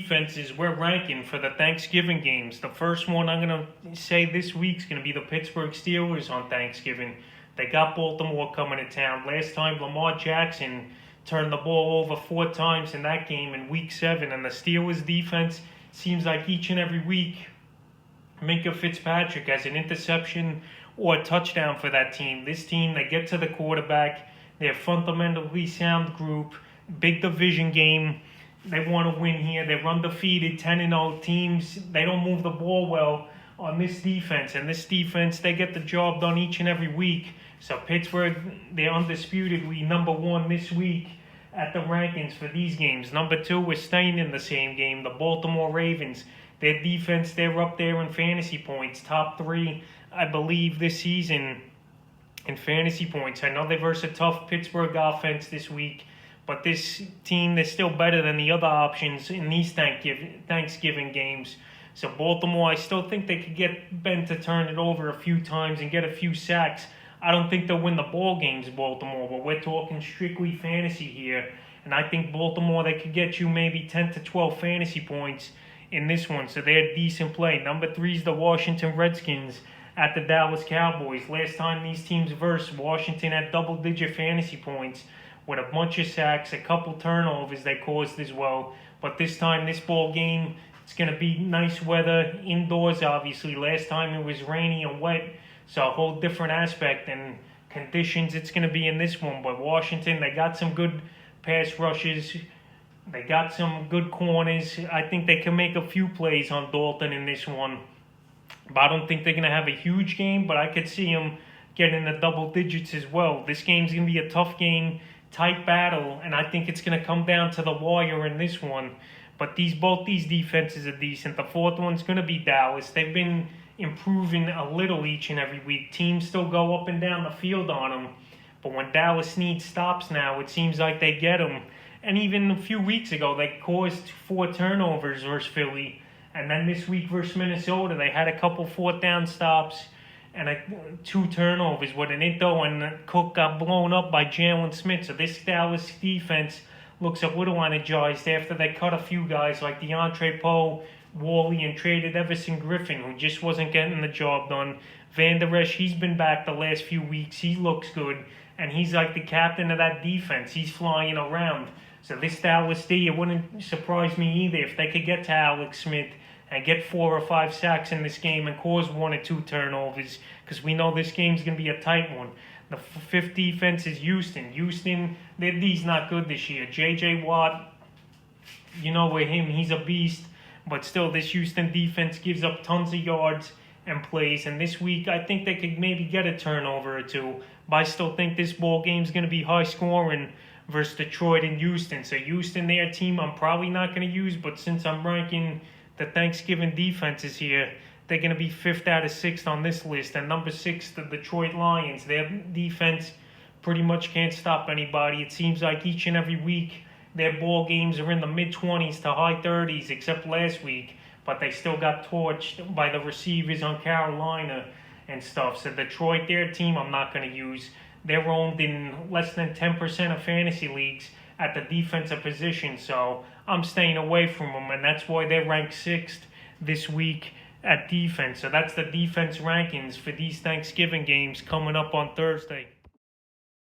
Defenses we're ranking for the Thanksgiving games. The first one I'm going to say this week's going to be the Pittsburgh Steelers on Thanksgiving. They got Baltimore coming to town. Last time, Lamar Jackson turned the ball over 4 times in that game in Week 7. And the Steelers defense seems like each and every week, Minka Fitzpatrick has an interception or a touchdown for that team. This team, they get to the quarterback. They're a fundamentally sound group. Big division game. They want to win here. They're undefeated, 10-0 teams. They don't move the ball well on this defense. And this defense, they get the job done each and every week. So Pittsburgh, they're undisputedly number 1 this week at the rankings for these games. Number 2, we're staying in the same game. The Baltimore Ravens. Their defense, they're up there in fantasy points. Top 3, I believe, this season in fantasy points. I know they versus a tough Pittsburgh offense this week. But this team, they're still better than the other options in these Thanksgiving games. So Baltimore, I still think they could get Ben to turn it over a few times and get a few sacks. I don't think they'll win the ball games, Baltimore, but we're talking strictly fantasy here. And I think Baltimore, they could get you maybe 10 to 12 fantasy points in this one. So they're a decent play. Number 3 is the Washington Redskins at the Dallas Cowboys. Last time these teams versed, Washington had double-digit fantasy points with a bunch of sacks, a couple turnovers they caused as well. But this time, this ball game, it's going to be nice weather, indoors obviously. Last time it was rainy and wet, so a whole different aspect and conditions it's going to be in this one. But Washington, they got some good pass rushes. They got some good corners. I think they can make a few plays on Dalton in this one. But I don't think they're going to have a huge game, but I could see them getting the double digits as well. This game's going to be a tough game. Tight battle, and I think it's going to come down to the wire in this one. But both these defenses are decent. The fourth one's going to be Dallas. They've been improving a little each and every week. Teams still go up and down the field on them. But when Dallas needs stops now, it seems like they get them. And even a few weeks ago, they caused 4 turnovers versus Philly. And then this week versus Minnesota, they had a couple 4th down stops and 2 turnovers with an Ito, and Cook got blown up by Jalen Smith. So this Dallas defense looks a little energized after they cut a few guys like DeAndre Poe, Wally, and traded Everson Griffin, who just wasn't getting the job done. Van Der Esch, he's been back the last few weeks. He looks good, and he's like the captain of that defense. He's flying around. So this Dallas D, it wouldn't surprise me either if they could get to Alex Smith and get 4 or 5 sacks in this game and cause 1 or 2 turnovers, because we know this game's going to be a tight one. The 5th defense is Houston. Houston, their D's not good this year. J.J. Watt, you know with him, he's a beast. But still, this Houston defense gives up tons of yards and plays. And this week, I think they could maybe get a turnover or 2. But I still think this ball game's going to be high scoring versus Detroit and Houston. So Houston, their team, I'm probably not going to use. But since I'm ranking the Thanksgiving defenses here, they're going to be 5th out of 6th on this list. And number 6, the Detroit Lions. Their defense pretty much can't stop anybody. It seems like each and every week their ball games are in the mid-20s to high 30s, except last week. But they still got torched by the receivers on Carolina and stuff. So Detroit, their team, I'm not going to use. They're owned in less than 10% of fantasy leagues at the defensive position, so I'm staying away from them, and that's why they're ranked 6th this week at defense. So that's the defense rankings for these Thanksgiving games coming up on Thursday.